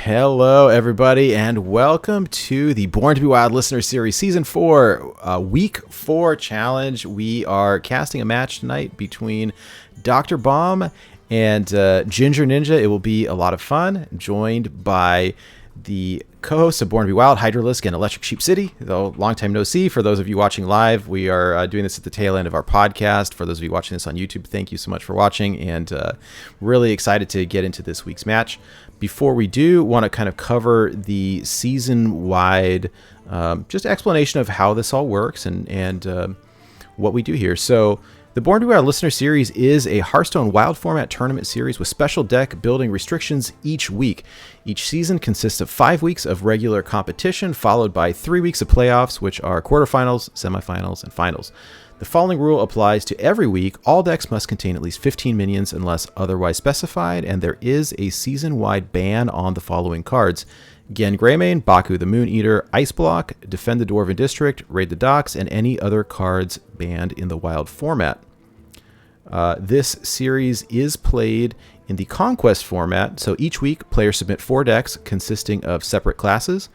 Hello, everybody, and welcome to the Born to be Wild Listener Series Season 4, Week 4 Challenge. We are casting a match tonight between Dr. Bomb and GingerNinja. It will be a lot of fun, joined by the co-hosts of Born to be Wild, Hydralisk and Electric Sheep City. Though long time no see. For those of you watching live, we are doing this at the tail end of our podcast. For those of you watching this on YouTube, thank you so much for watching, and really excited to get into this week's match. Before we do, want to kind of cover the season-wide just explanation of how this all works and what we do here. So the Born to be Wild Listener Series is a Hearthstone Wild format tournament series with special deck building restrictions each week. Each season consists of 5 weeks of regular competition, followed by 3 weeks of playoffs, which are quarterfinals, semifinals, and finals. The following rule applies to every week. All decks must contain at least 15 minions unless otherwise specified, and there is a season-wide ban on the following cards: Gen Greymane, Baku the Moon Eater, Ice Block, Defend the Dwarven District, Raid the Docks, and any other cards banned in the Wild format. This series is played in the Conquest format, so each week players submit 4 decks consisting of separate classes.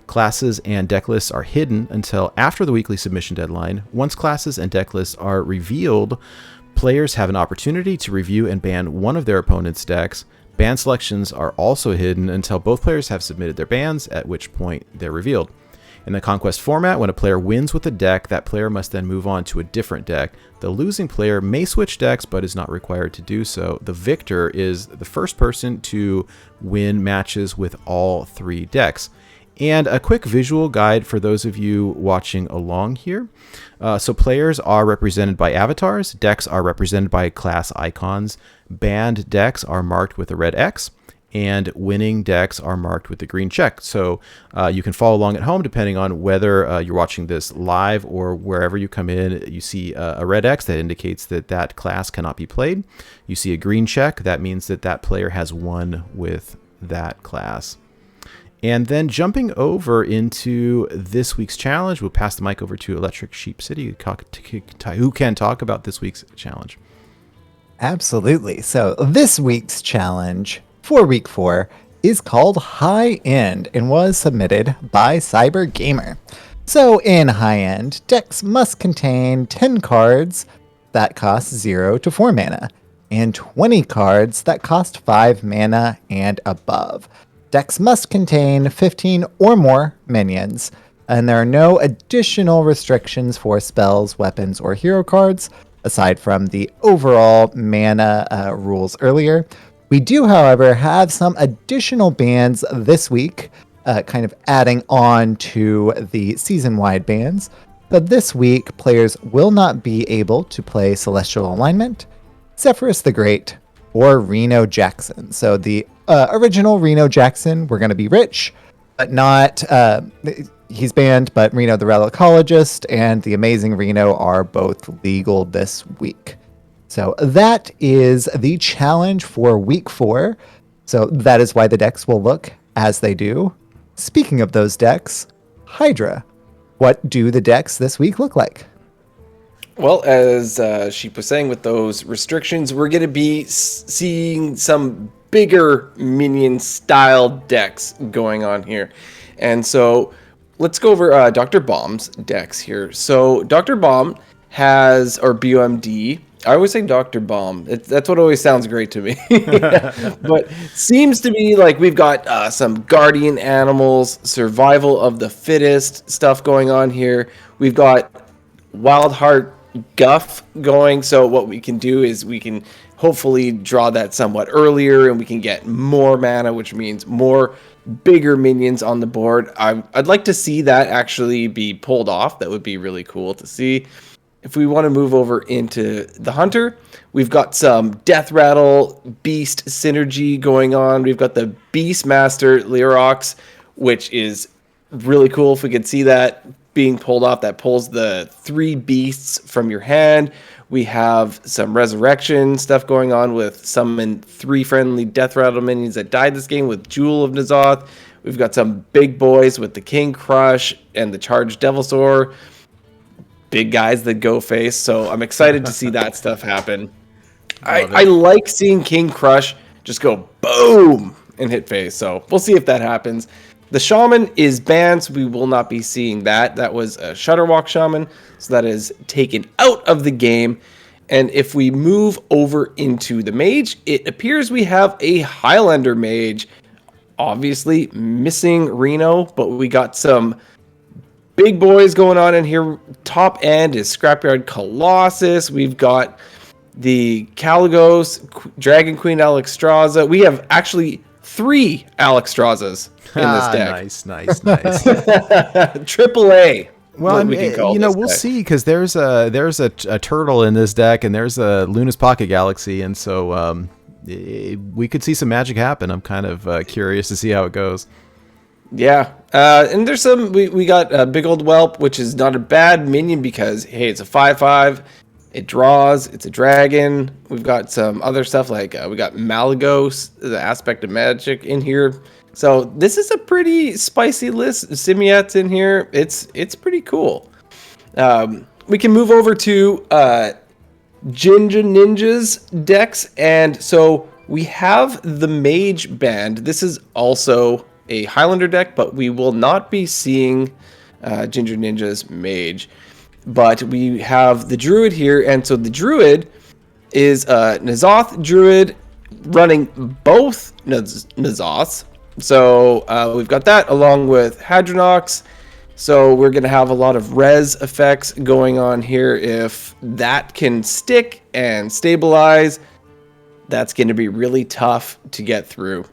Classes and deck lists are hidden until after the weekly submission deadline. Once classes and deck lists are revealed, players have an opportunity to review and ban one of their opponent's decks. Ban selections are also hidden until both players have submitted their bans, at which point they're revealed. In the Conquest format, when a player wins with a deck, that player must then move on to a different deck. The losing player may switch decks, but is not required to do so. The victor is the first person to win matches with all 3 decks. And a quick visual guide for those of you watching along here. So players are represented by avatars, decks are represented by class icons, banned decks are marked with a red X, and winning decks are marked with a green check. So you can follow along at home depending on whether you're watching this live or wherever you come in. You see a red X that indicates that that class cannot be played. You see a green check, that means that that player has won with that class. And then jumping over into this week's challenge, we'll pass the mic over to Electric Sheep City, who can talk about this week's challenge. Absolutely. So this week's challenge for week 4 is called High End and was submitted by Cyber Gamer. So in High End, decks must contain 10 cards that cost 0 to 4 mana and 20 cards that cost 5 mana and above. Decks must contain 15 or more minions, and there are no additional restrictions for spells, weapons, or hero cards, aside from the overall mana rules earlier. We do, however, have some additional bans this week, kind of adding on to the season-wide bans. But this week, players will not be able to play Celestial Alignment, Zephyrs the Great, or Reno Jackson. So the original Reno Jackson, we're going to be rich, but not, he's banned, but Reno the Relicologist and the Amazing Reno are both legal this week. So that is the challenge for week 4. So that is why the decks will look as they do. Speaking of those decks, Hydra, what do the decks this week look like? Well, as Sheep was saying, with those restrictions, we're going to be seeing some bigger minion-style decks going on here. And so let's go over Dr. Bomb's decks here. So Dr. Bomb has, or BOMD, I always say Dr. Bomb. That's what always sounds great to me. But seems to be like we've got some guardian animals, survival of the fittest stuff going on here. We've got Wild Heart Guff going, so what we can do is we can hopefully draw that somewhat earlier and we can get more mana, which means more bigger minions on the board. I'd like to see that actually be pulled off. That would be really cool to see. If we want to move over into the Hunter, we've got some Death Rattle Beast synergy going on. We've got the Beastmaster Lyrox, which is really cool if we could see that being pulled off. That pulls the 3 beasts from your hand. We have some resurrection stuff going on with summon 3 friendly Death Rattle minions that died this game with Jewel of N'Zoth. We've got some big boys with the King Crush and the Charged Devilsaur. Big guys that go face. So I'm excited to see that stuff happen. I like seeing King Crush just go boom and hit face. So we'll see if that happens. The Shaman is banned, so we will not be seeing that. That was a Shutterwalk Shaman, so that is taken out of the game. And if we move over into the Mage, it appears we have a Highlander Mage. Obviously missing Reno, but we got some big boys going on in here. Top end is Scrapyard Colossus. We've got the Caligos, Dragon Queen Alexstrasza. We have actually 3 Alexstrazzas in this deck. Nice. Triple A. Well, we'll see, because there's a turtle in this deck, and there's a Luna's Pocket Galaxy, and so we could see some magic happen. I'm kind of curious to see how it goes. Yeah, and there's some. We got a Big Old Whelp, which is not a bad minion because hey, it's a 5/5. It draws. It's a dragon. We've got some other stuff like we got Malagos, the aspect of magic in here. So this is a pretty spicy list. Simiat's in here. It's pretty cool. We can move over to GingerNinja's decks, and so we have the Mage banned. This is also a Highlander deck, but we will not be seeing GingerNinja's Mage. But we have the Druid here, and so the Druid is N'Zoth Druid running both N'Zoths. So we've got that along with Hadronox. So we're going to have a lot of res effects going on here. If that can stick and stabilize, that's going to be really tough to get through.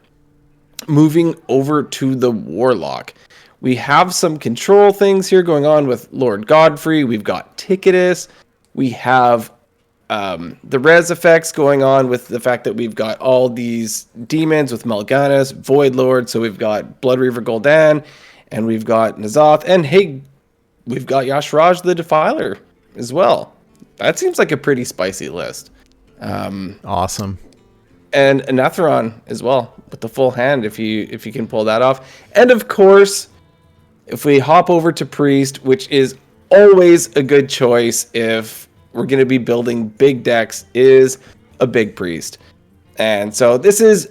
Moving over to the Warlock. We have some control things here going on with Lord Godfrey. We've got Ticketus. We have the res effects going on with the fact that we've got all these demons with Mal'Ganis, Void Lord. So we've got Blood Reaver Gul'dan, and we've got N'Zoth, and hey, we've got Yashraj the Defiler as well. That seems like a pretty spicy list. Awesome. And Anatheron as well with the full hand if you can pull that off. And of course, if we hop over to Priest, which is always a good choice if we're going to be building big decks, is a big Priest. And so this is,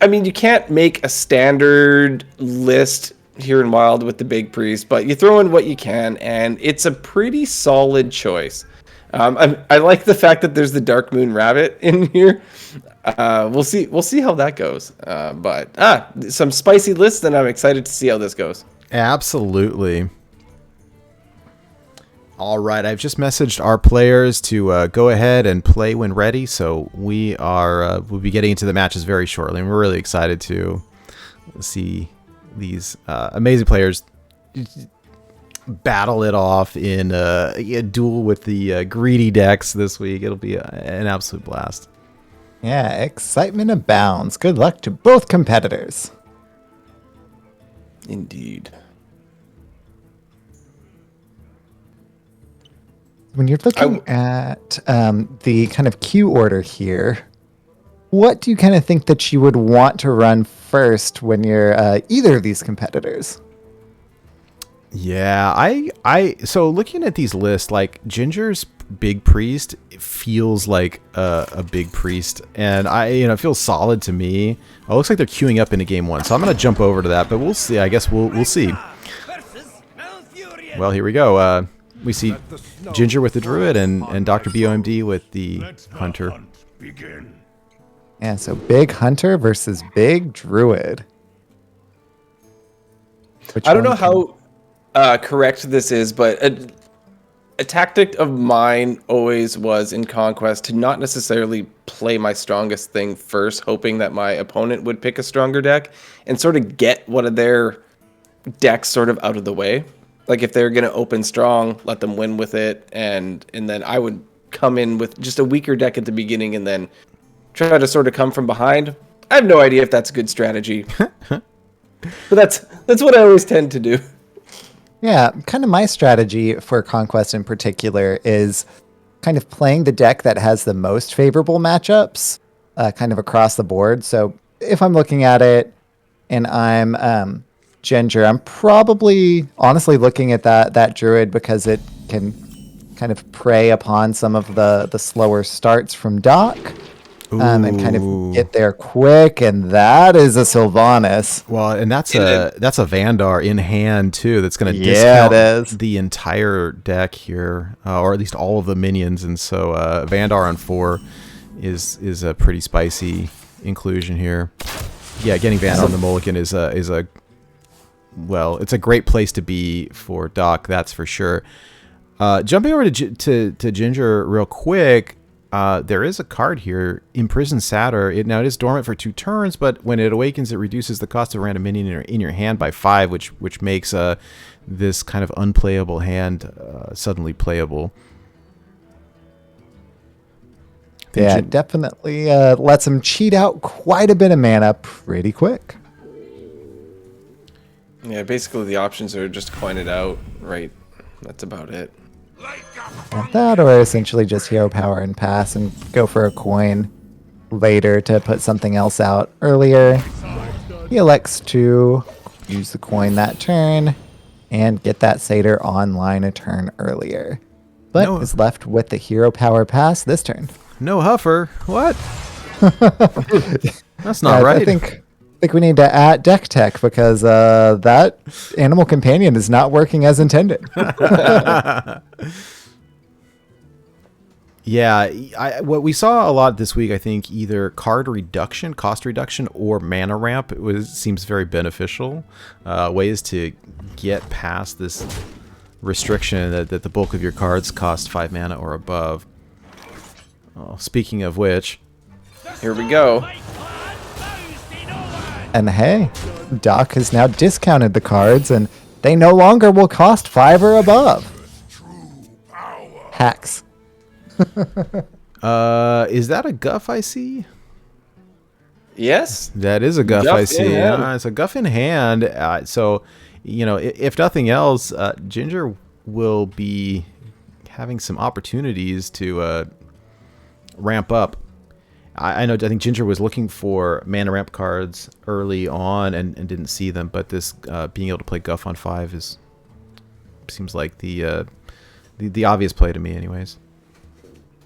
I mean, you can't make a standard list here in Wild with the big Priest, but you throw in what you can, and it's a pretty solid choice. I like the fact that there's the Dark Moon Rabbit in here. We'll see how that goes. But some spicy lists, and I'm excited to see how this goes. Absolutely. All right, I've just messaged our players to go ahead and play when ready. So we'll be getting into the matches very shortly, and we're really excited to see these amazing players battle it off in a duel with the greedy decks this week. It'll be an absolute blast. Yeah, excitement abounds. Good luck to both competitors. Indeed. When you're looking at the kind of queue order here, what do you kind of think that you would want to run first when you're either of these competitors? Yeah, so looking at these lists, like Ginger's Big Priest feels like a Big Priest, and it feels solid to me. It looks like they're queuing up into game 1, so I'm gonna jump over to that, but we'll see. I guess we'll see. Well, here we go. We see Ginger with the Druid and DoctorBOMD with the Hunter. Yeah, so Big Hunter versus Big Druid. I don't know how correct this is, but a tactic of mine always was in Conquest to not necessarily play my strongest thing first, hoping that my opponent would pick a stronger deck and sort of get one of their decks sort of out of the way. Like if they're going to open strong, let them win with it, and then I would come in with just a weaker deck at the beginning and then try to sort of come from behind. I have no idea if that's a good strategy. But that's what I always tend to do. Yeah, kind of my strategy for Conquest in particular is kind of playing the deck that has the most favorable matchups kind of across the board. So if I'm looking at it and I'm Ginger, I'm probably honestly looking at that Druid because it can kind of prey upon some of the slower starts from Doc. and kind of get there quick, and that is a Sylvanas. Well, and that's a Vandar in hand too. That's going to Yeah, discount it is. the entire deck here, or at least all of the minions. And so Vandar on 4 is a pretty spicy inclusion here. Yeah, getting Vandar on the Mulligan is a well, it's a great place to be for Doc. That's for sure. Jumping over to Ginger real quick. There is a card here, Imprisoned Satyr. It is dormant for 2 turns, but when it awakens, it reduces the cost of a random minion in your hand by 5, which makes this kind of unplayable hand suddenly playable. Yeah, definitely lets him cheat out quite a bit of mana pretty quick. Yeah, basically the options are just coin it out, right? That's about it. Like that, or essentially just hero power and pass and go for a coin later to put something else out earlier. He elects to use the coin that turn and get that satyr online a turn earlier, but is left with the hero power pass this turn. No Huffer. What? That's not right. I think we need to add deck tech because that animal companion is not working as intended. Yeah, what we saw a lot this week, I think, either card reduction, cost reduction, or mana ramp seems very beneficial. Ways to get past this restriction that the bulk of your cards cost 5 mana or above. Oh, speaking of which, here we go. And hey, Doc has now discounted the cards, and they no longer will cost 5 or above. Hacks. Is that a guff I see? Yes. That is a guff I see. It's a guff in hand. So, if nothing else, Ginger will be having some opportunities to ramp up. I think Ginger was looking for mana ramp cards early on and didn't see them, but this being able to play guff on 5 seems like the obvious play to me anyways.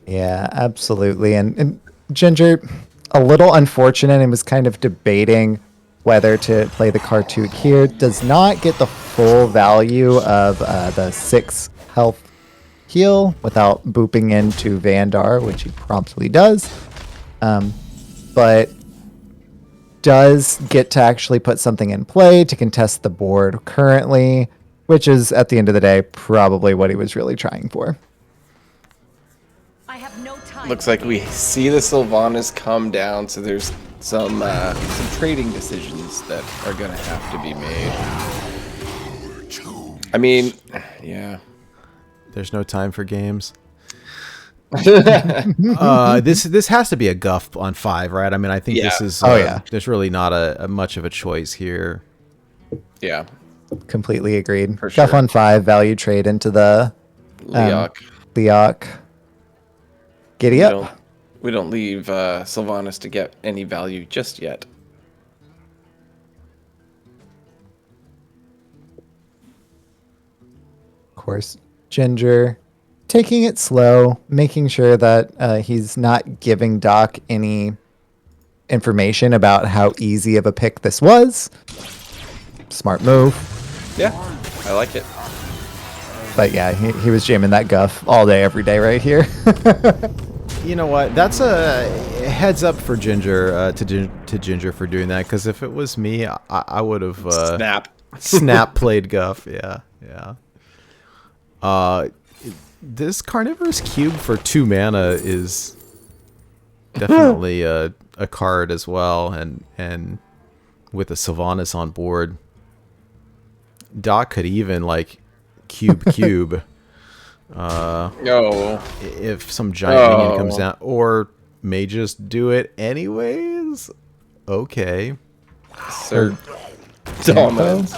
Yeah, absolutely. And Ginger, a little unfortunate, and was kind of debating whether to play the Cartoon here. Does not get the full value of the 6 health heal without booping into Vandar, which he promptly does. But does get to actually put something in play to contest the board currently, which is, at the end of the day, probably what he was really trying for. I have no time. Looks like we see the Sylvanas come down, so there's some trading decisions that are gonna have to be made. I mean, yeah. There's no time for games. This has to be a guff on 5, right? I mean, I think this is. There's really not a much of a choice here. Yeah. Completely agreed. For Guff sure. on 5, value trade into the Leok. Giddy up. We don't leave Sylvanas to get any value just yet. Of course, Ginger taking it slow, making sure that he's not giving Doc any information about how easy of a pick this was. Smart move. Yeah, I like it. But yeah, he was jamming that guff all day, every day right here. You know what? That's a heads up for Ginger, to Ginger for doing that, because if it was me, I would have snap played guff. Yeah. This Carnivorous Cube for 2 mana is definitely a card as well, and with a Sylvanas on board, Doc could even cube. If some giant minion comes down, or may just do it anyways. Okay. Sir. Dominance.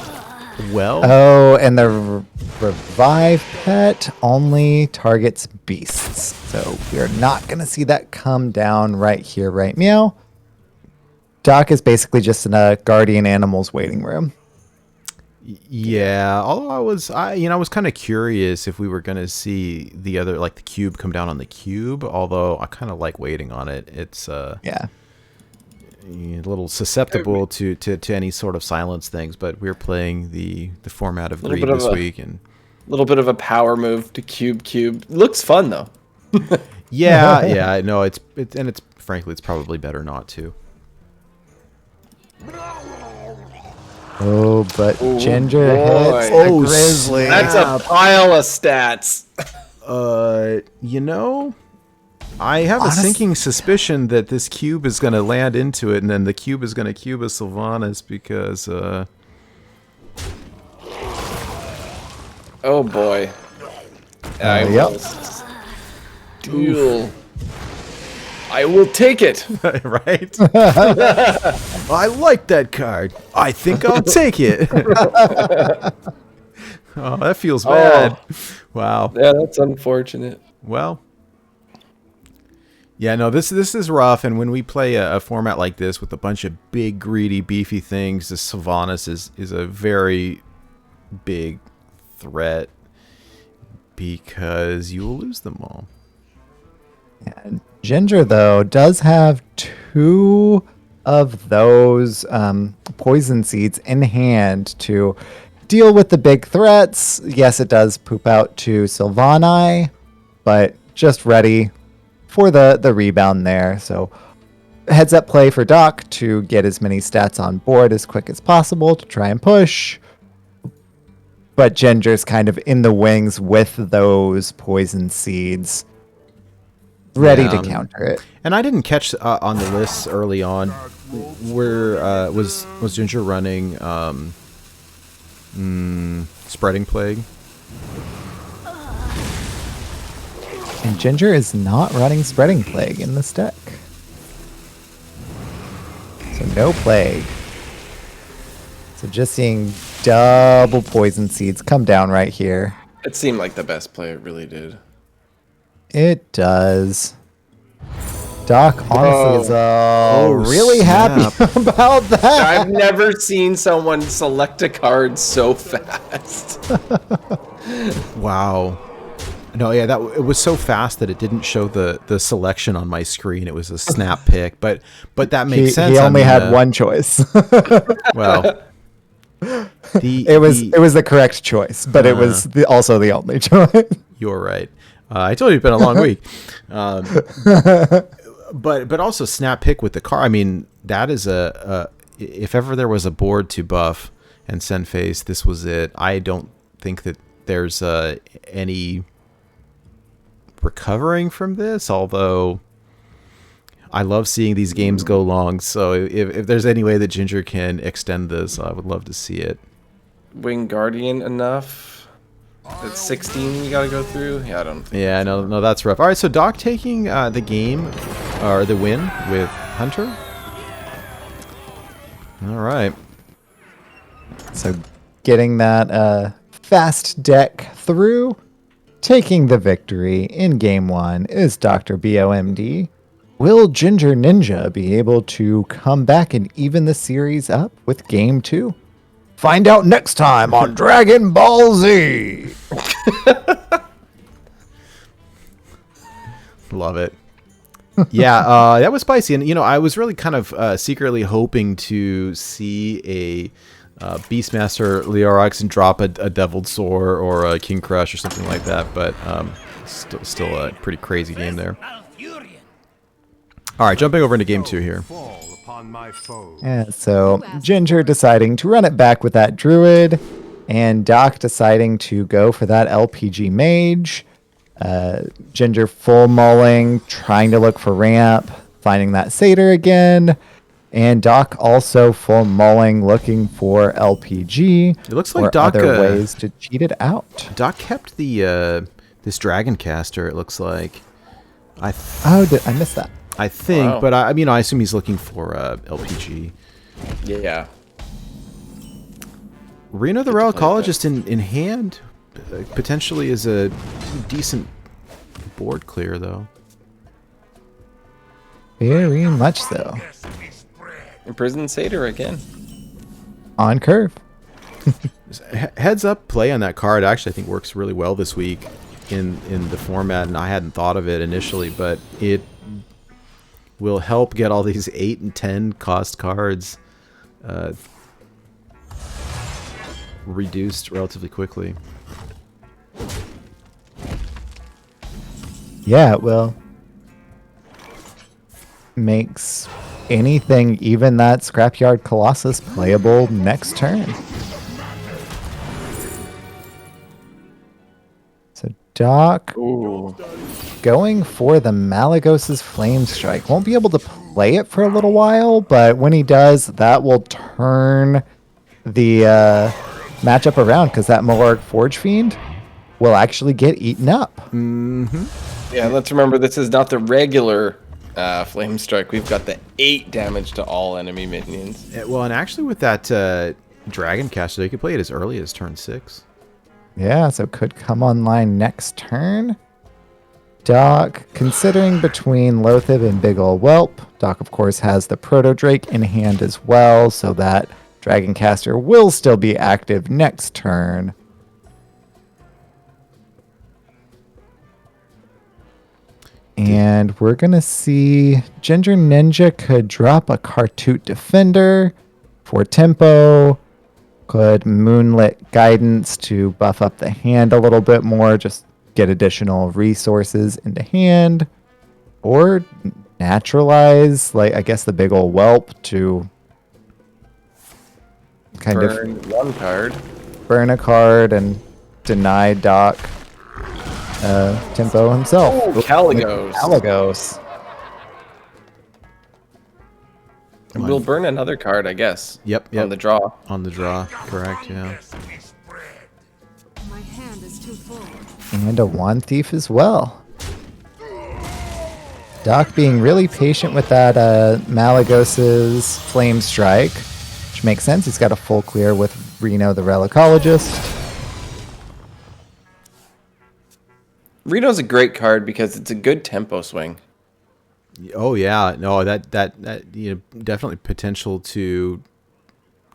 Well. Oh, and the revive pet only targets beasts. So we're not going to see that come down right here, right meow. Doc is basically just in a guardian animals waiting room. Yeah, although I was kind of curious if we were going to see the other, like the cube come down on the cube, although I kind of like waiting on it. It's Yeah. a little susceptible to any sort of silence things, but we're playing the format of greed this week, and a little bit of a power move to cube. Looks fun though. yeah, I know it's frankly it's probably better not to. Oh, but Ginger boy. hits Oh, the Grizzly. That's a pile of stats. I have a sinking suspicion that this cube is going to land into it, and then the cube is going to cube a Sylvanas because Oh boy. Yep. I will take it. right? I like that card. I think I'll take it. Oh, that feels bad. Wow. Yeah, that's unfortunate. Well, yeah, no, this is rough. And when we play a format like this with a bunch of big, greedy, beefy things, the Sylvanas is a very big threat because you will lose them all. Yeah, Ginger, though, does have 2 of those poison seeds in hand to deal with the big threats. Yes, it does poop out to Sylvani, but just ready for the rebound there. So heads up play for Doc to get as many stats on board as quick as possible to try and push. But Ginger's kind of in the wings with those poison seeds, ready to counter it. And I didn't catch on the lists early on where was Ginger running Spreading Plague? And Ginger is not running Spreading Plague in this deck. So no Plague. So just seeing double poison seeds come down right here. It seemed like the best play. It really did. It does. Doc honestly is really happy about that. I've never seen someone select a card so fast. Wow. No, yeah, it was so fast that it didn't show the selection on my screen. It was a snap pick, but that makes sense. He only had one choice. Well, it was the correct choice, but it was also the only choice. You're right. I told you it's been a long week. But also snap pick with the car. I mean, that is if ever there was a board to buff and send face, this was it. I don't think that there's any recovering from this, although I love seeing these games go long. So if there's any way that Ginger can extend this, I would love to see it. Wing Guardian enough? That's 16 you gotta go through? Yeah, I don't think Yeah, no, that's rough. All right, so Doc taking the game, or the win with Hunter. All right. So getting that fast deck through, taking the victory in game 1 is DoctorBOMD. Will GingerNinja be able to come back and even the series up with game 2? Find out next time on Dragon Ball Z. Love it. Yeah, that was spicy. And, I was really kind of secretly hoping to see a Beastmaster Leorax and drop a Deviled Soar or a King Crush or something like that. But still a pretty crazy game there. All right, jumping over into game 2 here. Yeah, so Ginger deciding to run it back with that Druid, and Doc deciding to go for that LPG Mage. Ginger full mulling, trying to look for ramp, finding that Satyr again. And Doc also full mulling, looking for LPG. It looks like or Doc other ways to cheat it out. Doc kept the this Dragon Caster. It looks like. I missed that. I think, Wow. but I assume he's looking for LPG. Yeah. Reno the Relicologist in hand potentially is a decent board clear, though. Very much so. Imprisoned Satyr again. On curve. Heads up play on that card actually I think works really well this week in the format, and I hadn't thought of it initially, but it will help get all these 8 and 10 cost cards reduced relatively quickly. Yeah, it will. Makes anything, even that Scrapyard Colossus, playable next turn. So Doc going for the Malagos's Flame Strike. Won't be able to play it for a little while, but when he does, that will turn the matchup around, because that Malorg Forge Fiend will actually get eaten up. Yeah, let's remember this is not the regular Flame Strike. We've got the 8 damage to all enemy minions. Well, and actually with that Dragon Caster, you could play it as early as turn 6. Yeah, so could come online next turn. Doc, considering between Loatheb and Big Ol' Whelp, Doc, of course, has the Proto Drake in hand as well, so that Dragon Caster will still be active next turn. And we're going to see GingerNinja could drop a Kartut Defender for tempo. Could Moonlit Guidance to buff up the hand a little bit more, just get additional resources into hand. Or naturalize, like, I guess the Big Ol' Whelp to kind Burn one card. burn a card and deny Doc tempo himself. Oh, Caligos. Caligos. We'll burn another card, I guess. Yep. On the draw. On the draw, correct, yeah. My hand is too full. And a Wand Thief as well. Doc being really patient with that Malagos's Flame Strike, which makes sense. He's got a full clear with Reno the Relicologist. Reno's a great card because it's a good tempo swing. Oh yeah, no, that definitely potential to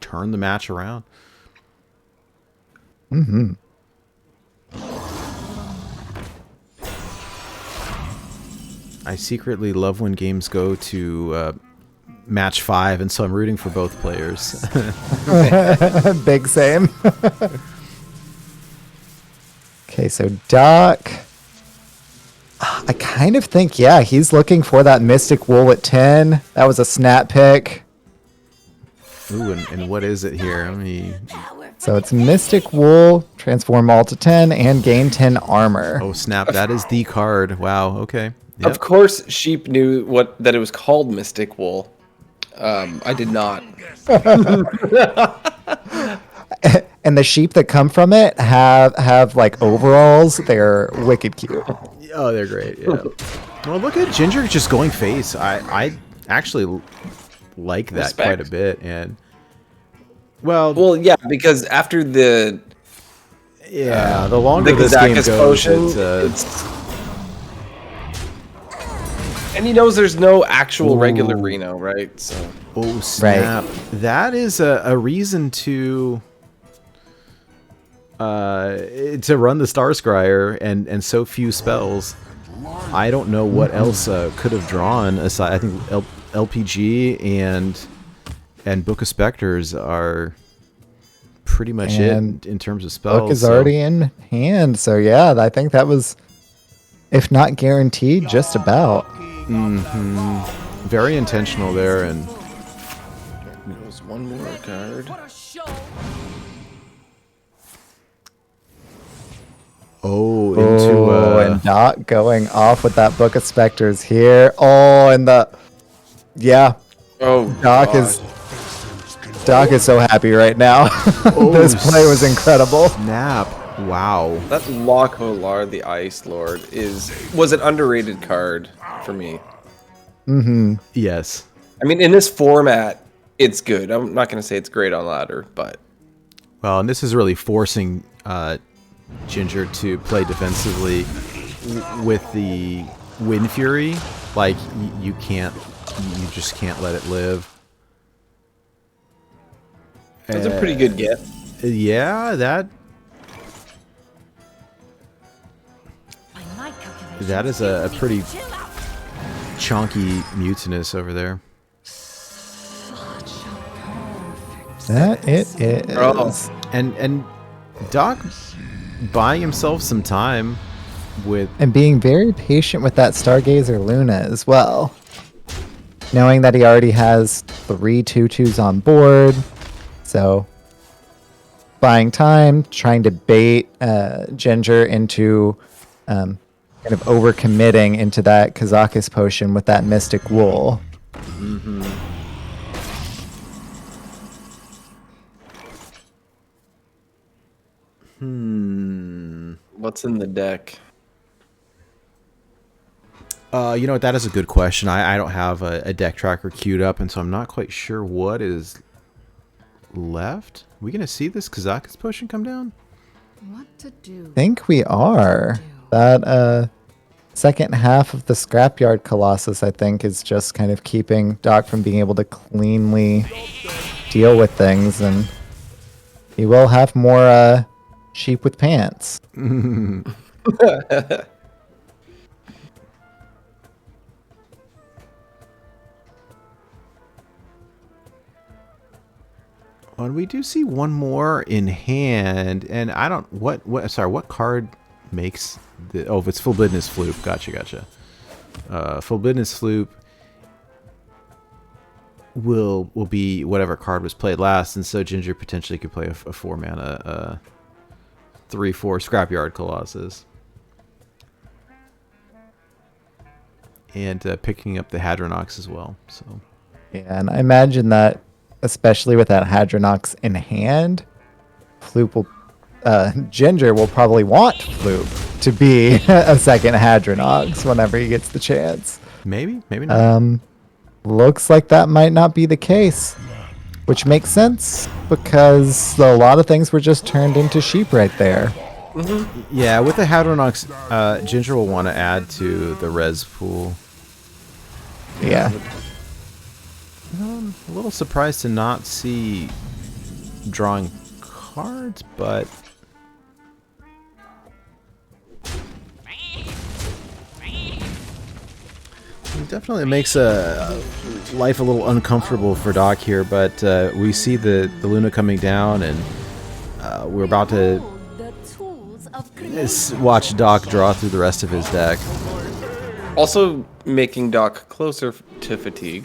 turn the match around. I secretly love when games go to match 5, and so I'm rooting for both players. Big same. Okay, so Doc, I kind of think, yeah, he's looking for that Mystic Wool at 10. That was a snap pick. Ooh, and what is it here? Let me... So it's Mystic Wool, transform all to 10, and gain 10 armor. Oh snap! That is the card. Wow. Okay. Yep. Of course, Sheep knew that it was called Mystic Wool. I did not. And the sheep that come from it have like overalls. They're wicked cute. Oh, they're great. Yeah. Well, look at Ginger just going face. I actually like that Respect. quite a bit, and well, Yeah, because after the the longer the this game Kazakus goes, potion, and he knows there's no actual regular Reno, right? So oh snap! That is a reason to run the Star Scryer and so few spells. I don't know what else could have drawn aside. I think LPG and Book of Specters are pretty much it in terms of spells. Book is already in hand, so yeah, I think that was, if not guaranteed, just about. Very intentional there, and there's one more card. What a show! And Doc going off with that Book of Specters here. And Doc is so happy right now. This play was incredible. Snap! Wow. That Lokolar, the Ice Lord, was an underrated card for me. Yes. I mean, in this format, it's good. I'm not going to say it's great on ladder, but Well, and this is really forcing Ginger to play defensively with the Wind Fury. Like, you just can't let it live. it's a pretty good get. Yeah, By my calculations, that is a pretty chunky mutinous over there. That it is. Oh. And Doc buying himself some time with And being very patient with that Stargazer Luna as well. Knowing that he already has 3 2/2s on board. So, buying time, trying to bait Ginger into kind of overcommitting into that Kazakis potion with that Mystic Wool. What's in the deck? you know what, that is a good question. I don't have a deck tracker queued up, and so I'm not quite sure what is left. We gonna see this Kazakis potion come down? What to do? I think we are. That second half of the Scrapyard Colossus, I think, is just kind of keeping Doc from being able to cleanly deal with things, and he will have more sheep with pants. And we do see one more in hand, and I don't what card makes the if it's Forbidden's Floop. Gotcha. Forbidden's Floop will be whatever card was played last, and so Ginger potentially could play a 4-mana 3/4 Scrapyard Colossus. And picking up the Hadronox as well. So Yeah, and I imagine that, especially with that Hadronox in hand, Ginger will probably want Floop to be a second Hadronox whenever he gets the chance. maybe not. Looks like that might not be the case, which makes sense because a lot of things were just turned into sheep right there. Yeah, with the Hadronox, Ginger will want to add to the res pool. Yeah. A little surprised to not see drawing cards, but it definitely makes life a little uncomfortable for Doc here. But we see the Luna coming down, and we're about to The tools of creation. watch Doc draw through the rest of his deck. Also making Doc closer to fatigue.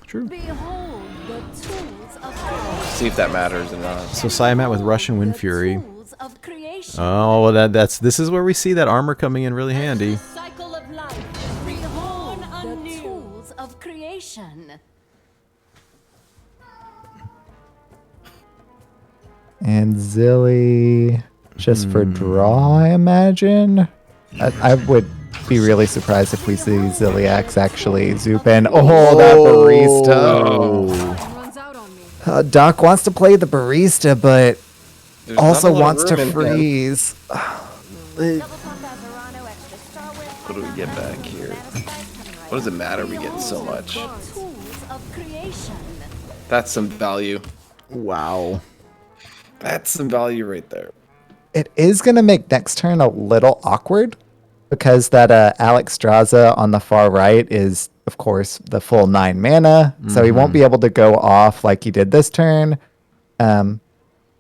True. Behold the tools of creation. See if that matters or not. So Siamat with Russian Wind The Fury. tools of creation. Oh, well, this is where we see that armor coming in really handy. Cycle of life. Behold the tools of creation. And Zilly, just for draw, I imagine. I would be really surprised if we see Zilliax actually zoop in. Oh, that barista. Time runs out on me. Doc wants to play the barista, but There's also not a lot of wants to room in here. freeze. What do we get back here? What does it matter? We get so much. Tools of creation. That's some value. Wow. That's some value right there. It is going to make next turn a little awkward because that Alex Straza on the far right is, of course, the full 9 mana. So he won't be able to go off like he did this turn,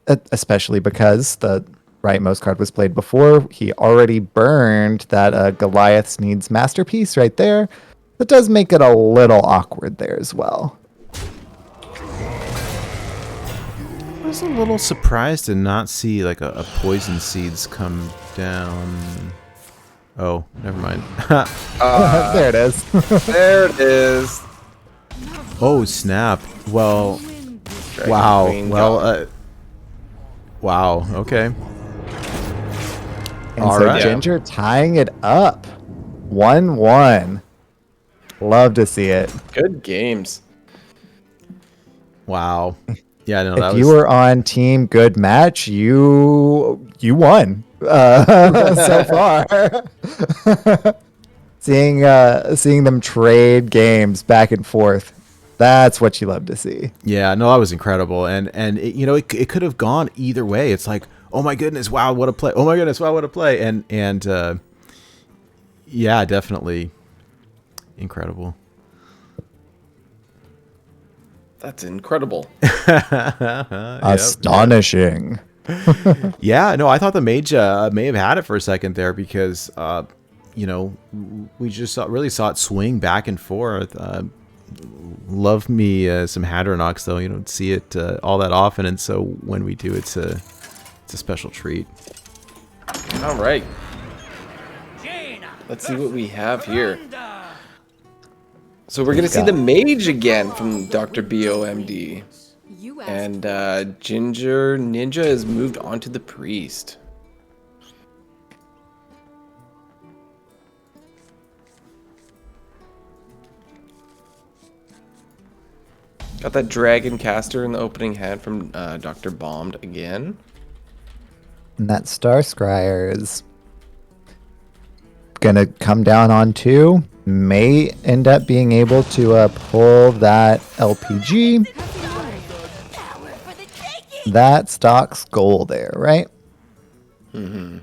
especially because the rightmost card was played before. He already burned that Goliath's Needs Masterpiece right there. That does make it a little awkward there as well. I was a little surprised to not see like a poison seeds come down. Oh, never mind. There it is. There it is. Oh, snap. Well, Dragon wow. Queen Well, got- wow. Okay. And All so right. Ginger tying it up. 1-1. Love to see it. Good games. Wow. Yeah, no, that If was. you were on team good match, you won so far. Seeing them trade games back and forth That's what you love to see. Yeah, no, that was incredible, and it could have gone either way. It's like, oh my goodness, wow, what a play! Oh my goodness, wow, what a play! And yeah, definitely incredible. That's incredible. Astonishing. Yeah, no, I thought the mage may have had it for a second there because we just really saw it swing back and forth. Love me some Hadronox, though. You don't see it all that often, and so when we do, it's a special treat. All right. Let's see what we have here. So we're gonna see the mage again from DoctorBOMD, and GingerNinja has moved on to the priest. Got that dragon caster in the opening hand from DoctorBOMD again. And that Star Scryer is gonna come down on 2. May end up being able to pull that LPG. That stocks goal there, right? Mm-hmm.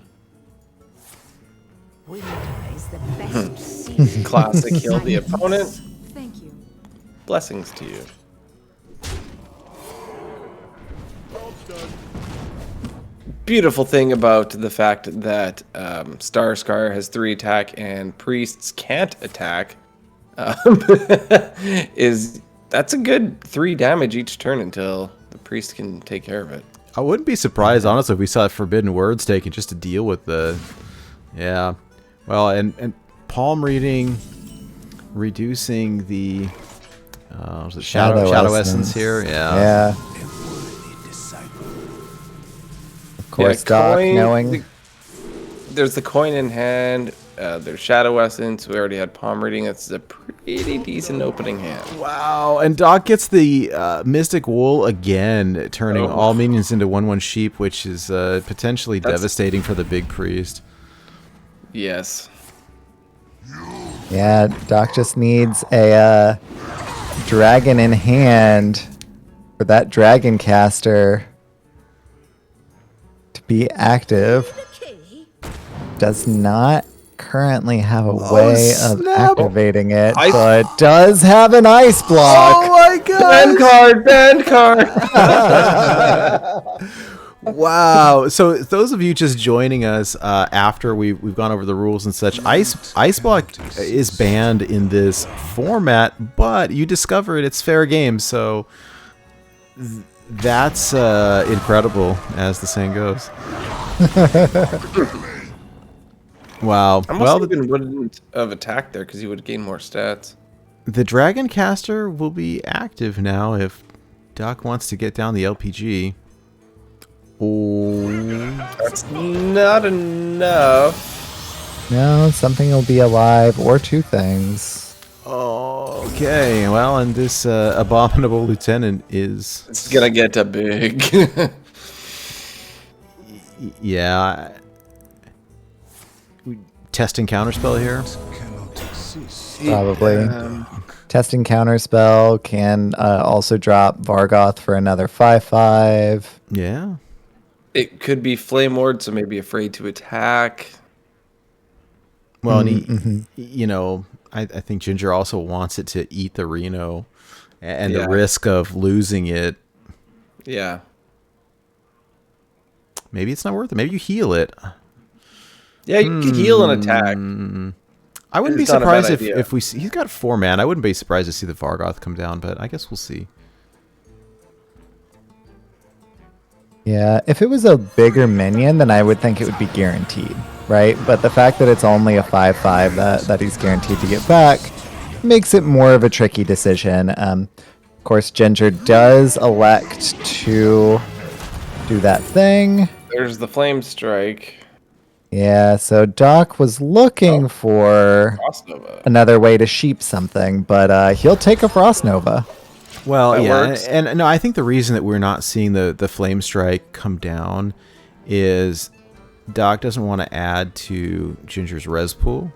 Winter is the best season. Classic heal the opponent. Thank you. Blessings to you. Beautiful thing about the fact that Star Scar has 3 attack and priests can't attack is that's a good 3 damage each turn until the priest can take care of it. I wouldn't be surprised, honestly, if we saw Forbidden Words taken just to deal with the... Yeah. Well, and palm reading, reducing the... was it Shadow Essence here? Yeah. Of course, Doc, knowing... There's the coin in hand. There's Shadow Essence. We already had palm reading. That's a pretty decent opening hand. Wow, and Doc gets the Mystic Wool again, turning all minions into 1/1 sheep, which is potentially devastating for the big priest. Yes. Yeah, Doc just needs a dragon in hand for that dragon caster to be active. Does not currently have a way of activating it, but does have an ice block. Oh my god! Band card! Wow. So those of you just joining us after we've gone over the rules and such, ice block is banned in this format, but you discovered it's fair game, so that's incredible, as the saying goes. Wow. Well, even wouldn't have attacked there because he would gain more stats. The Dragon Caster will be active now if Doc wants to get down the LPG. Oh, that's not enough. No, something will be alive, or 2 things. Okay, well, and this abominable lieutenant is... It's gonna get a big... Yeah. Testing counterspell here? Probably. Testing counterspell can also drop Vargoth for another 5/5. Yeah. It could be Flame Ward, so maybe afraid to attack. Well, and I think Ginger also wants it to eat the Reno, and the risk of losing it. Yeah. Maybe it's not worth it. Maybe you heal it. Yeah, you can heal an attack. I wouldn't be surprised if we see... He's got 4 mana. I wouldn't be surprised to see the Vargoth come down, but I guess we'll see. Yeah, if it was a bigger minion, then I would think it would be guaranteed, right? But the fact that it's only a 5/5 that he's guaranteed to get back makes it more of a tricky decision. Of course, Ginger does elect to do that thing. There's the Flame Strike. Yeah, so Doc was looking for another way to sheep something, but he'll take a Frost Nova. Well, that yeah, works. and no, I think the reason that we're not seeing the Flame Strike come down is Doc doesn't want to add to Ginger's res pool,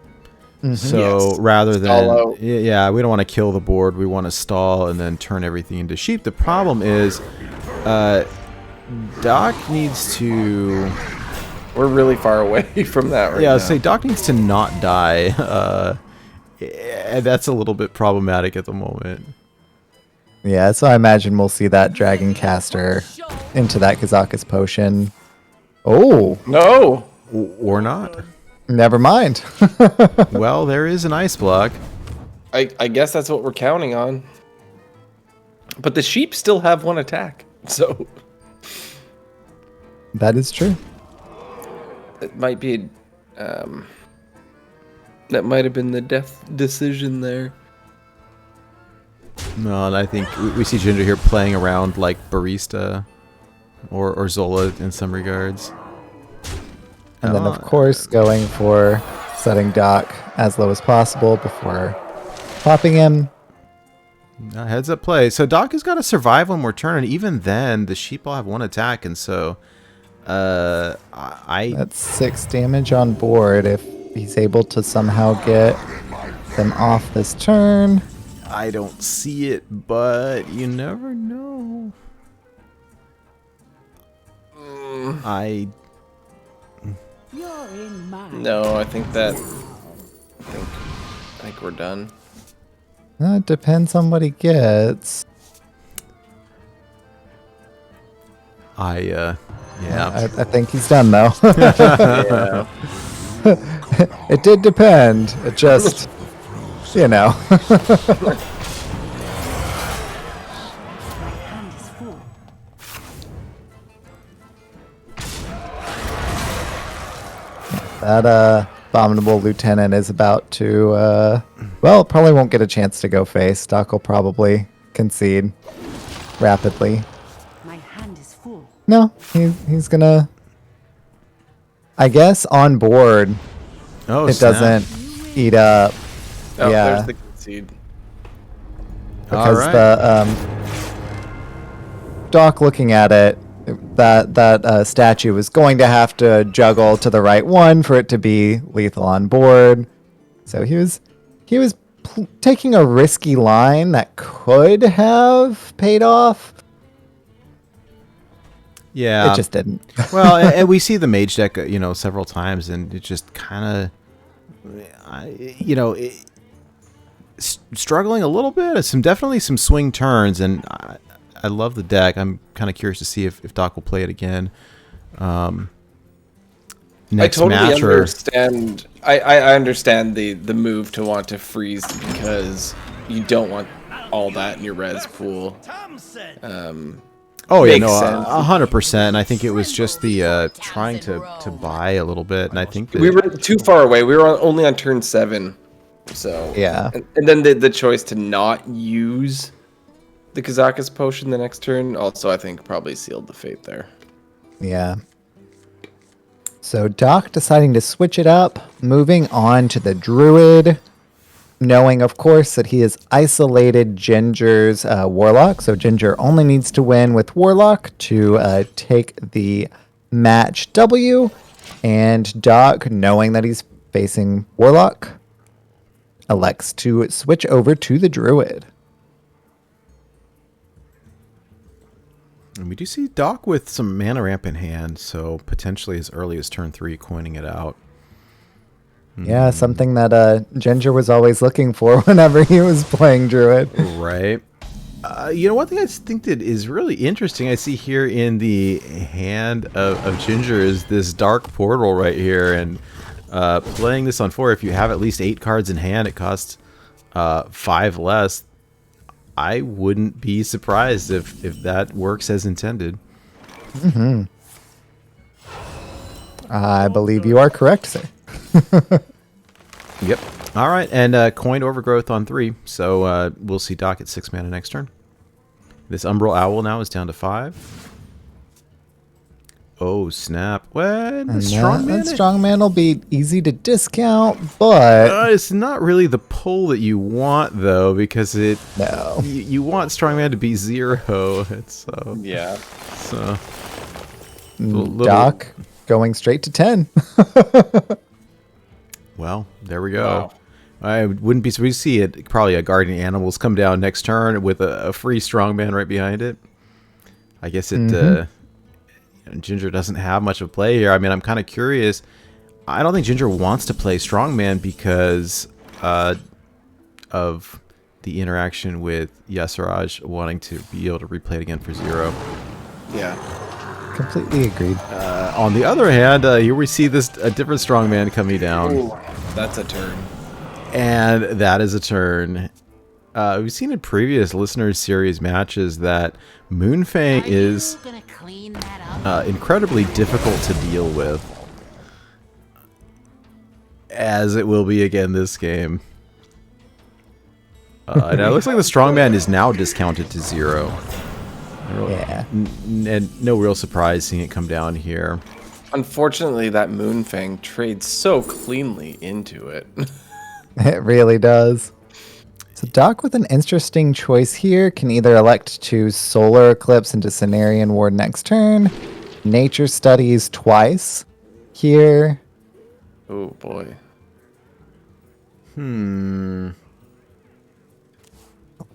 So Yes. rather Stall than, out. yeah, we don't want to kill the board. We want to stall and then turn everything into sheep. The problem is, Doc needs to. We're really far away from that right Yeah, now. I'd say Doc needs to not die. Yeah, that's a little bit problematic at the moment. Yeah, so I imagine we'll see that Dragon Caster into that Kazakus potion. Oh, No. Or not. never mind. Well, there is an ice block. I guess that's what we're counting on. But the sheep still have one attack, so That is true. it might be. That might have been the death decision there. No, and I think we see Ginger here playing around like Barista or Zola in some regards. And then, of course, going for setting Doc as low as possible before popping him. Heads up play. So Doc has got to survive one more turn, and even then, the sheep will have one attack, and so I That's 6 damage on board if he's able to somehow get them off this turn. I don't see it, but you never know. I You're in mine. No, I think we're done. It depends on what he gets. yeah. I think he's done, though. Yeah. It did depend. It just, you know. Hand is full. That abominable lieutenant is about to, well, probably won't get a chance to go face. Doc will probably concede rapidly. My hand is full. No, he's gonna. I guess on board Oh, it snap. doesn't eat up Oh, Yeah. there's the concede. because Alright. the Doc looking at it, that statue was going to have to juggle to the right one for it to be lethal on board. So he was taking a risky line that could have paid off. Yeah. It just didn't. Well, and we see the mage deck, several times, and it just kind of, struggling a little bit. Definitely some swing turns, and I love the deck. I'm kind of curious to see if Doc will play it again. Next I totally match, or understand. I understand the move to want to freeze because you don't want all that in your res pool. oh yeah, makes no, sense. 100%. And I think it was just the trying to buy a little bit, and I think that, We were too far away. We were only on turn 7, so Yeah. And then the choice to not use the Kazakus potion the next turn also, I think, probably sealed the fate there. Yeah. So Doc deciding to switch it up, moving on to the Druid, knowing, of course, that he has isolated Ginger's Warlock. So Ginger only needs to win with Warlock to take the match W. And Doc, knowing that he's facing Warlock, elects to switch over to the Druid. and we do see Doc with some mana ramp in hand, so potentially as early as turn 3, coining it out. Yeah, something that Ginger was always looking for whenever he was playing Druid. Right. One thing I think that is really interesting, I see here in the hand of Ginger is this Dark Portal right here, and playing this on 4, if you have at least 8 cards in hand, it costs 5 less. I wouldn't be surprised if that works as intended. I believe you are correct, sir. Yep. All right, and coined Overgrowth on 3, so we'll see Doc at 6 mana next turn. This Umbral Owl now is down to 5. Oh, snap. Well, the strong That mana. strong man will be easy to discount, but It's not really the pull that you want, though, because no. you want strongman to be 0. It's Yeah. so Doc going straight to 10. well, there we go. Wow. I wouldn't be surprised to see it. Probably a guardian animals come down next turn with a free strongman right behind it. I guess it. Ginger doesn't have much of a play here. I mean, I'm kind of curious. I don't think Ginger wants to play strongman because of the interaction with Yasiraj wanting to be able to replay it again for 0. Yeah. Completely agreed. On the other hand, here we see a different strongman coming down. Ooh, that's a turn. And that is a turn. We've seen in previous Listeners Series matches that Moonfang is incredibly difficult to deal with. As it will be again this game. Now it looks like the strongman is now discounted to 0. Yeah. And no real surprise seeing it come down here. Unfortunately, that Moonfang trades so cleanly into it. It really does. So Doc with an interesting choice here can either elect to Solar Eclipse into Cenarian Ward next turn, Nature Studies twice here. Oh boy.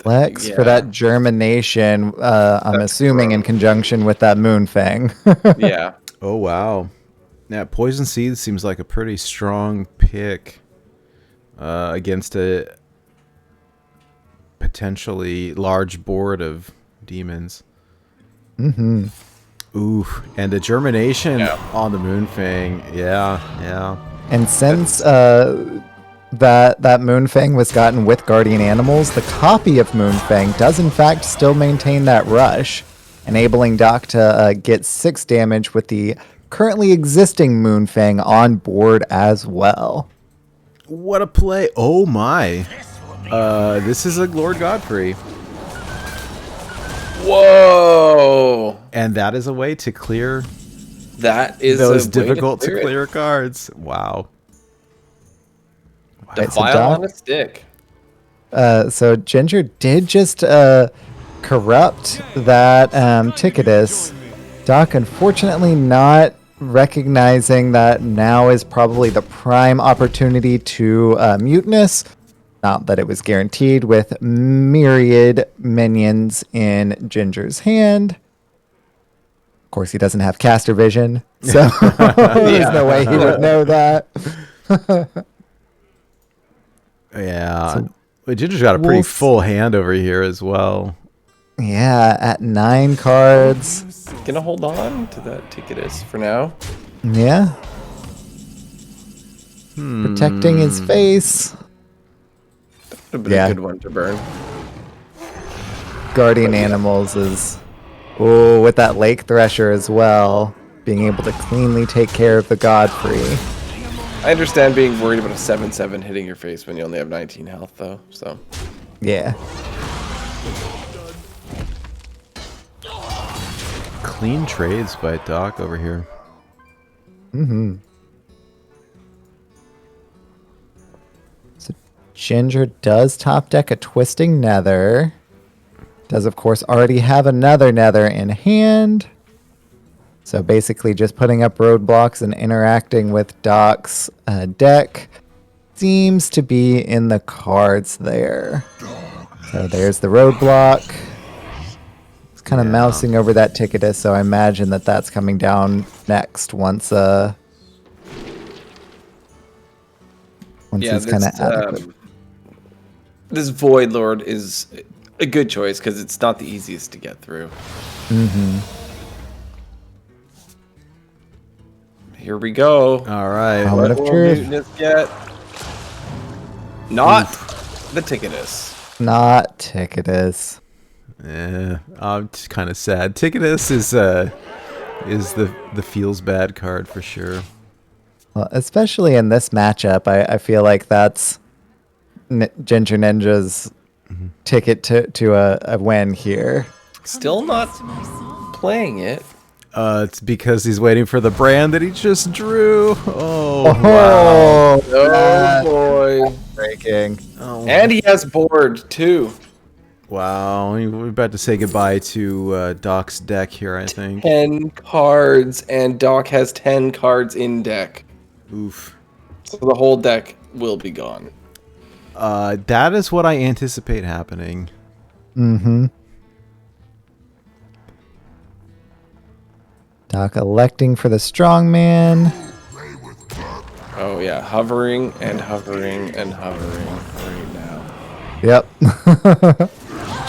Lex for that germination, I'm assuming in conjunction with that Moonfang. Yeah. Oh, wow. Now, Poison Seed seems like a pretty strong pick against a potentially large board of demons. Mm-hmm. Ooh, and the germination on the Moonfang. Yeah. And since that Moonfang was gotten with Guardian Animals, the copy of Moonfang does in fact still maintain that rush, enabling Doc to get 6 damage with the currently existing Moonfang on board as well. What a play. Oh my. This is a Lord Godfrey. Whoa! And that is a way to clear That is those a way difficult to it. clear cards. Wow. Defile on a stick. So Ginger did just corrupt that Ticketus. Doc, unfortunately, not recognizing that now is probably the prime opportunity to Mutinous. Not that it was guaranteed with myriad minions in Ginger's hand. Of course, he doesn't have caster vision, so there's no way he would know that. Yeah. But Ginger's got a pretty full hand over here as well. Yeah, at 9 cards. Gonna hold on to that Ticketus for now. Yeah. Protecting his face. Would have been a good one to burn. Guardian Animals is... Oh, with that Lake Thresher as well. Being able to cleanly take care of the Godfrey. I understand being worried about a 7/7 hitting your face when you only have 19 health, though. So Yeah. Clean trades by Doc over here. Mm-hmm. So Ginger does top deck a Twisting Nether. Does, of course, already have another Nether in hand. So basically just putting up roadblocks and interacting with Doc's deck seems to be in the cards there. So there's the roadblock. It's kind of mousing over that Ticketus, so I imagine that that's coming down next once it's kind of adequate. This Void Lord is a good choice because it's not the easiest to get through. Mm-hmm. Here we go. All right. Helmet of What will Truth. Mutinous get? Not the Ticketus. Not Ticketus. Yeah, I'm kind of sad. Ticketus is the feels bad card for sure. Well, especially in this matchup, I feel like that's Ginger Ninja's ticket to a win here. Still not playing it. It's because he's waiting for the brand that he just drew. Oh, wow. Oh boy. Breaking. Oh. And he has board too. Wow. We're about to say goodbye to Doc's deck here, I think. 10 cards, and Doc has 10 cards in deck. Oof. So the whole deck will be gone. That is what I anticipate happening. Mm-hmm. Doc electing for the strongman. Oh yeah, hovering and hovering and hovering right now. Yep.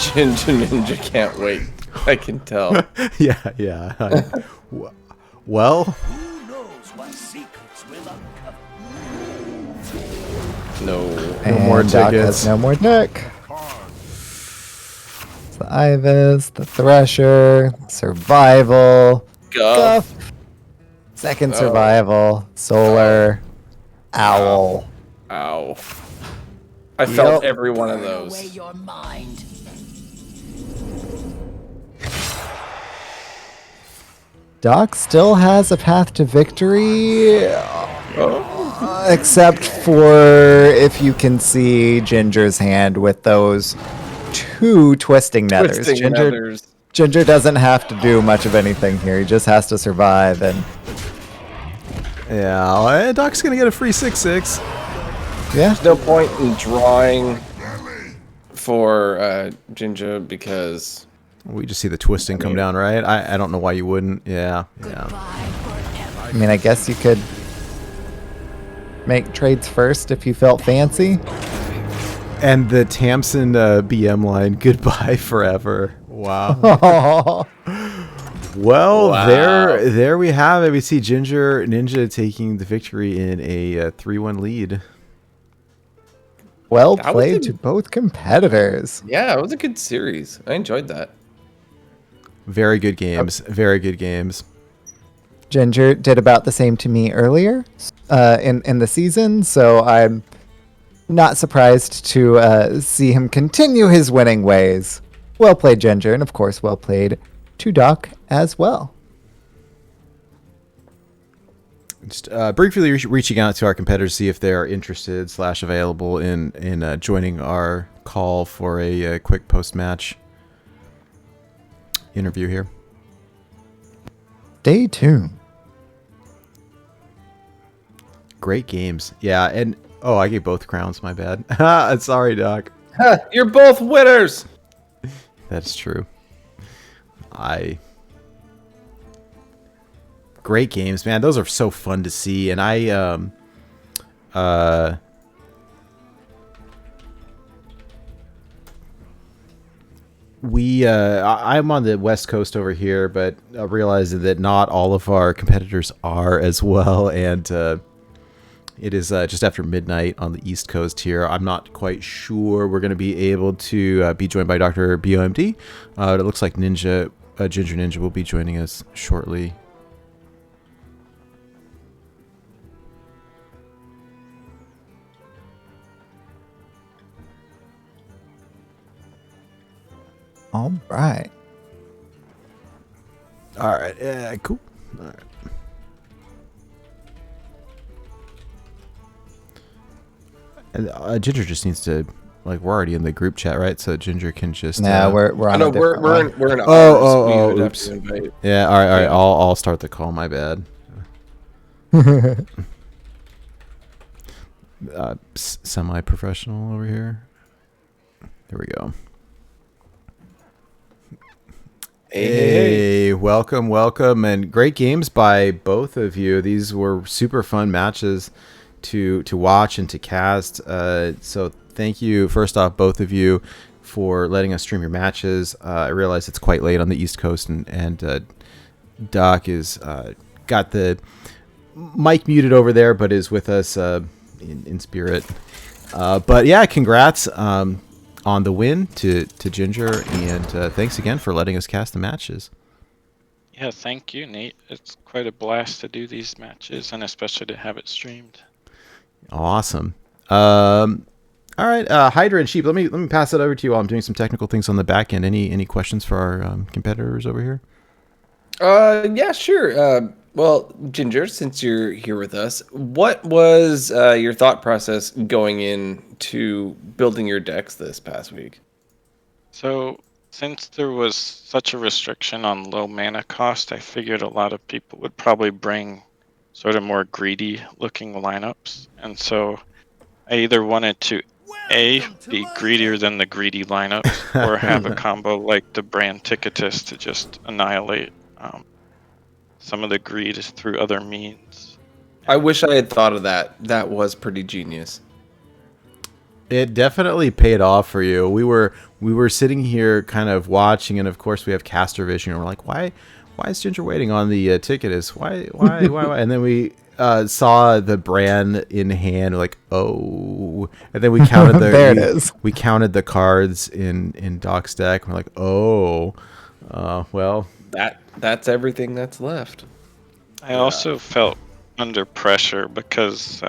GingerNinja can't wait. I can tell. Yeah. Well, No. No more And Doc tickets. has no more deck. It's the Ibis, the Thresher, Survival, Guff. Guff, Second Survival, Solar, Owl. Ow. I felt Yep. every one of Away those. your mind. Doc still has a path to victory, except for if you can see Ginger's hand with those 2 twisting nethers. Twisting nethers. Ginger doesn't have to do much of anything here. He just has to survive. And yeah, Doc's gonna get a free 6/6. yeah, No point in drawing for Ginger because We just see the twisting come down, right? I don't know why you wouldn't. Yeah. I mean, I guess you could make trades first if you felt fancy. And the Tamsin BM line, goodbye forever. Wow. Well, Wow. there we have it. We see GingerNinja taking the victory in a 3-1 lead. Well That was played a- to both competitors. yeah, it was a good series. I enjoyed that. Very good games. Very good games. Ginger did about the same to me earlier in the season, so I'm not surprised to see him continue his winning ways. Well played, Ginger, and of course, well played to Doc as well. Just briefly reaching out to our competitors, see if they are interested / available in joining our call for a quick post-match interview here. Stay tuned. Great games. Yeah, and I gave both crowns, my bad. Sorry, Doc. Huh, you're both winners. That's true. Great games, man. Those are so fun to see, and I'm on the West Coast over here, but realizing that not all of our competitors are as well, and it is just after midnight on the East Coast here. I'm not quite sure we're going to be able to be joined by DoctorBOMD. It looks like GingerNinja will be joining us shortly. All right. All right. Yeah, cool. All right. And Ginger just needs to, we're already in the group chat, right? So Ginger can just. Nah, we're on No, a different one. we're in. Oh, We would have oops. to invite- Yeah. All right. Yeah. I'll start the call. My bad. Semi-professional over here. There we go. Hey, welcome, and great games by both of you. These were super fun matches to watch and to cast. So thank you, first off, both of you, for letting us stream your matches. I realize it's quite late on the East Coast, and Doc is got the mic muted over there, but is with us in spirit. But yeah, congrats on the win to Ginger, and thanks again for letting us cast the matches. Yeah, thank you, Nate. It's quite a blast to do these matches, and especially to have it streamed. Awesome. All right, Hydra and Sheep. Let me pass it over to you while I'm doing some technical things on the back end. Any questions for our competitors over here? Yeah, sure. Well, Ginger, since you're here with us, what was your thought process going into building your decks this past week? So, since there was such a restriction on low mana cost, I figured a lot of people would probably bring sort of more greedy looking lineups. And so I either wanted to Be greedier than the greedy lineups, or have a combo like the brand Ticketus to just annihilate some of the greed through other means. I wish I had thought of that. That was pretty genius. It definitely paid off for you. We were sitting here kind of watching, and of course we have caster vision, and we're like, why is Ginger waiting on the Ticketus? Why? And then we saw the brand in hand, like, oh, and then we counted the There it is. We counted the cards in Doc's deck. We're like, oh, well, That's everything that's left. I also felt under pressure because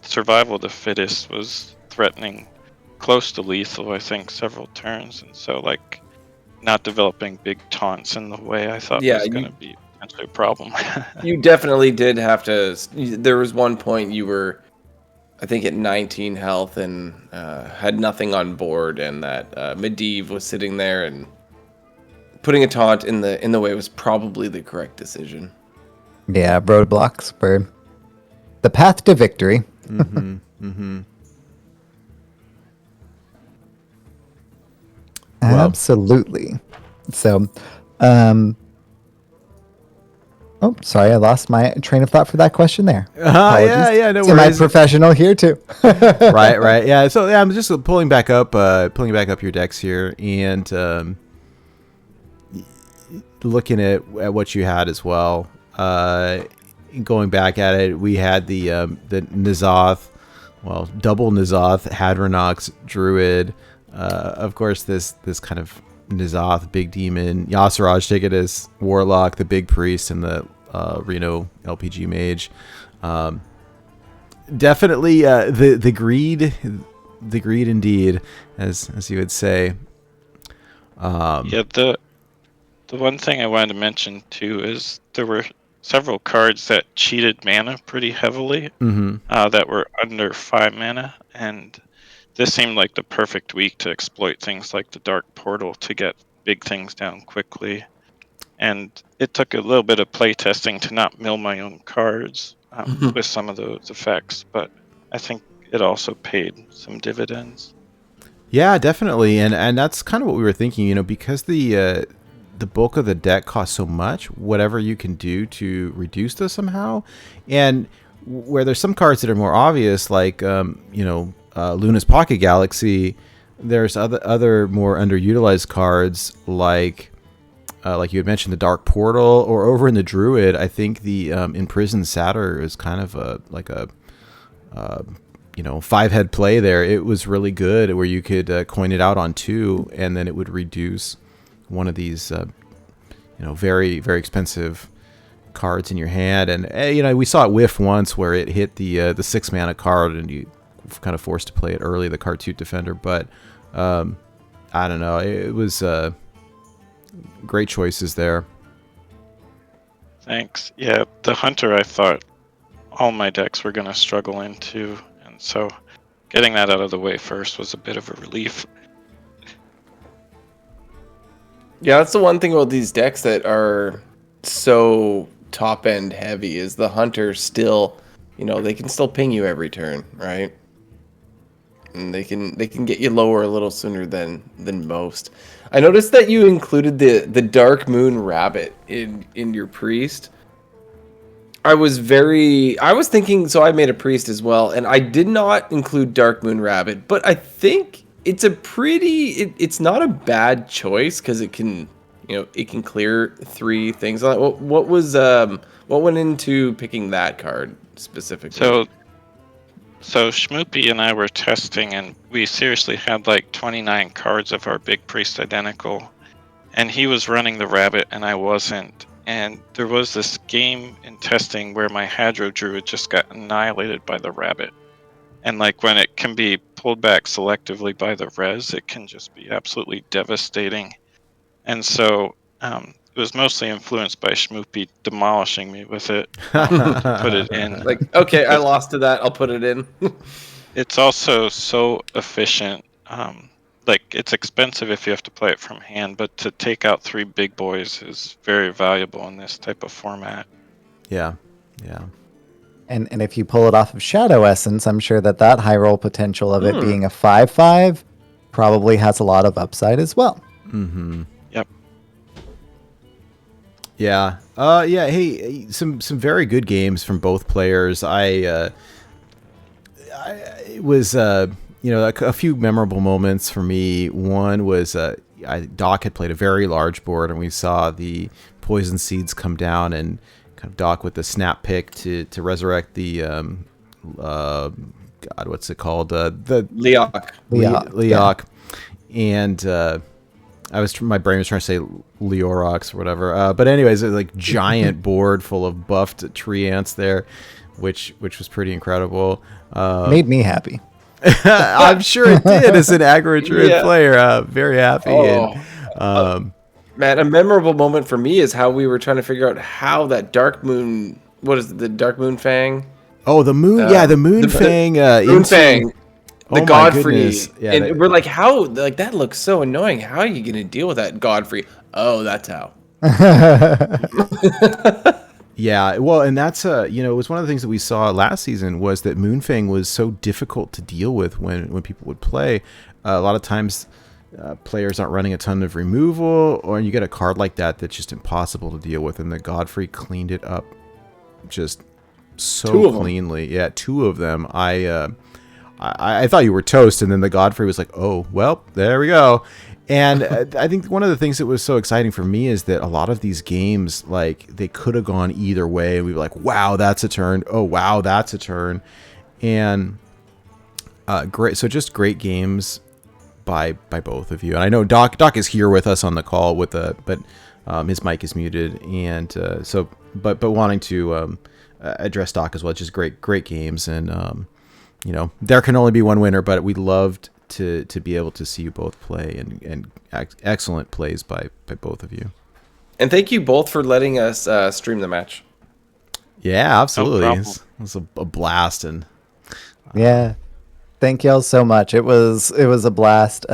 survival of the fittest was threatening close to lethal, I think, several turns, and so like not developing big taunts in the way I thought was going to be potentially a problem. You definitely did have to. There was one point you were, I think, at 19 health and had nothing on board, and that Medivh was sitting there, and putting a taunt in the way was probably the correct decision. Yeah, roadblocks were the path to victory. Absolutely. So, oh, sorry, I lost my train of thought for that question there. yeah, no Am I worries. professional here too? right, yeah. So yeah, I'm just pulling back up your decks here, and looking at what you had as well. Going back at it, we had the N'Zoth, double N'Zoth, Hadronox, Druid. Of course, this kind of N'Zoth, Big Demon, Yasiraj Ticketus, Warlock, the Big Priest, and the Reno LPG Mage. Definitely the greed indeed, as you would say. Yeah, the one thing I wanted to mention too is there were several cards that cheated mana pretty heavily, that were under 5 mana, and this seemed like the perfect week to exploit things like the Dark Portal to get big things down quickly. And it took a little bit of playtesting to not mill my own cards with some of those effects, but I think it also paid some dividends. Yeah, definitely, and that's kind of what we were thinking. Because the bulk of the deck costs so much, whatever you can do to reduce those somehow, and where there's some cards that are more obvious, like Luna's Pocket Galaxy. There's other more underutilized cards like you had mentioned the Dark Portal, or over in the Druid, I think the Imprisoned Satyr is kind of a 5-head play there. It was really good, where you could coin it out on 2, and then it would reduce one of these very, very expensive cards in your hand. And we saw it whiff once, where it hit the 6 mana card, and you kind of forced to play it early, the Cartoot Defender. But I don't know, it was great choices there. Thanks. Yeah, the Hunter, I thought all my decks were going to struggle into, and so getting that out of the way first was a bit of a relief. Yeah, that's the one thing about these decks that are so top end heavy, is the Hunter still, they can still ping you every turn, right? And they can get you lower a little sooner than most. I noticed that you included the Dark Moon Rabbit in your priest. I was thinking, so I made a priest as well, and I did not include Dark Moon Rabbit, but I think it's it's not a bad choice, because it can clear 3 things. What went into picking that card specifically? So Schmoopy and I were testing, and we seriously had like 29 cards of our Big Priest identical, and he was running the Rabbit and I wasn't. And there was this game in testing where my Hadro Druid just got annihilated by the Rabbit. And like when it can be pulled back selectively by the res, it can just be absolutely devastating. And so it was mostly influenced by Schmoopy demolishing me with it to put it in. Like, okay, I lost to that, I'll put it in. It's also so efficient. It's expensive if you have to play it from hand, but to take out 3 big boys is very valuable in this type of format. Yeah. And if you pull it off of Shadow Essence, I'm sure that high roll potential of it being a 5/5 probably has a lot of upside as well. Yep. Yeah. Yeah. Hey, some very good games from both players. It was a few memorable moments for me. One was Doc had played a very large board, and we saw the poison seeds come down, and kind of Doc with the snap pick to resurrect the God, what's it called? The Leok. Leok. And my brain was trying to say Leorox or whatever. But anyways, it was like giant board full of buffed tree ants there, which was pretty incredible. Made me happy. I'm sure it did as an aggro druid player. Very happy. Matt, a memorable moment for me is how we were trying to figure out how that Dark Moon, what is it, the Dark Moon Fang? Oh, the moon, the moon fang. Moon Fang. The my Godfrey. goodness. Yeah, and we're like, how, like, that looks so annoying. How are you going to deal with that Godfrey? Oh, that's how. Yeah, well, and that's it was one of the things that we saw last season was that Moonfang was so difficult to deal with when people would play. A lot of times, players aren't running a ton of removal, or you get a card like that that's just impossible to deal with. And the Godfrey cleaned it up just so cleanly. Yeah, 2 of them. I thought you were toast, and then the Godfrey was like, oh, well, there we go. And I think one of the things that was so exciting for me is that a lot of these games, like, they could have gone either way. We were like, wow, that's a turn. Oh, wow, that's a turn. And great. So just great games by both of you. And I know Doc is here with us on the call but his mic is muted. And but wanting to address Doc as well. Just great games. And, there can only be one winner, but we loved to be able to see you both play and excellent plays by both of you. And thank you both for letting us stream the match. Yeah, absolutely. No It was a blast. And Yeah. Thank y'all so much. It was a blast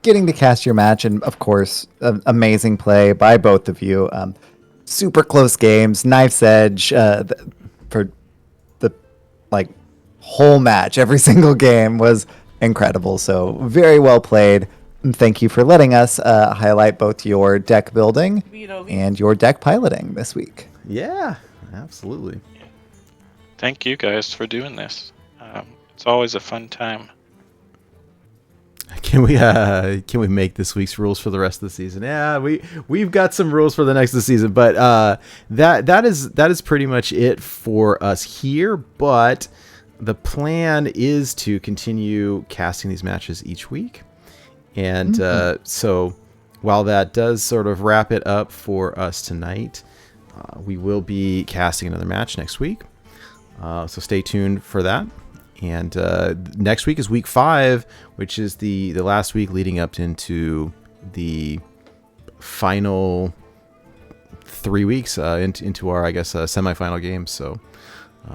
getting to cast your match, and of course, amazing play by both of you. Super close games, knife's edge for the whole match. Every single game was incredible. So very well played. And thank you for letting us highlight both your deck building and your deck piloting this week. yeah, absolutely. Thank you guys for doing this. It's always a fun time. Can we make this week's rules for the rest of the season? Yeah, we've got some rules for the next of the season, but that is pretty much it for us here. But the plan is to continue casting these matches each week, and so while that does sort of wrap it up for us tonight, we will be casting another match next week. So stay tuned for that. And next week is week 5, which is the last week leading up into the final 3 weeks into our, I guess, semifinal games. So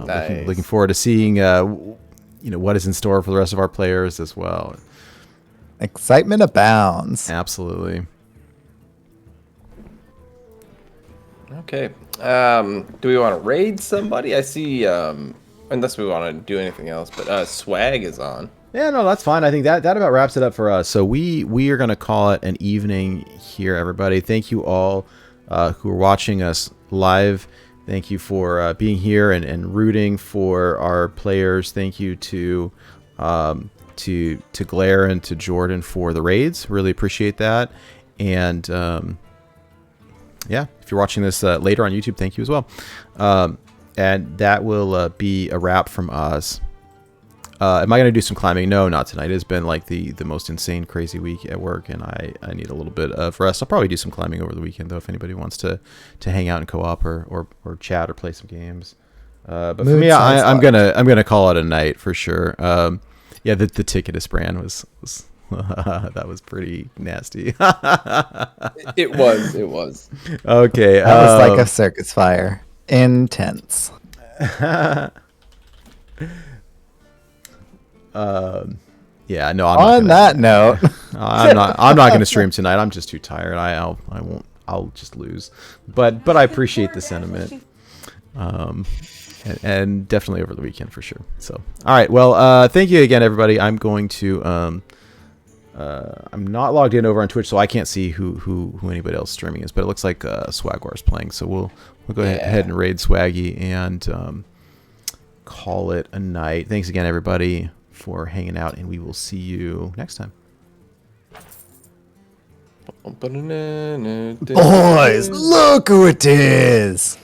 Nice. looking forward to seeing what is in store for the rest of our players as well. Excitement abounds. Absolutely. Okay. Do we want to raid somebody? I see, unless we want to do anything else, but Swag is on. Yeah, no, that's fine. I think that about wraps it up for us. So we are going to call it an evening here, everybody. Thank you all who are watching us live. Thank you for being here and rooting for our players. Thank you to Glare and to Jordan for the raids. Really appreciate that. And yeah, if you're watching this later on YouTube, thank you as well. And that will be a wrap from us. Am I going to do some climbing? No, not tonight. It's been like the most insane, crazy week at work, and I need a little bit of rest. I'll probably do some climbing over the weekend, though, if anybody wants to hang out and co-op or chat or play some games. But for me, I'm gonna call it a night for sure. Yeah, the Ticketus brand was that was pretty nasty. It was. Okay, That was like a circus fire. Intense. Yeah, no. On that note, I'm not going to stream tonight. I'm just too tired. I won't. I'll just lose. But I appreciate the sentiment. and definitely over the weekend for sure. So, all right. Well, thank you again, everybody. I'm going to. I'm not logged in over on Twitch, so I can't see who anybody else streaming is. But it looks like Swagwar is playing, so we'll go ahead and raid Swaggy and call it a night. Thanks again, everybody, for hanging out, and we will see you next time. Boys, look who it is!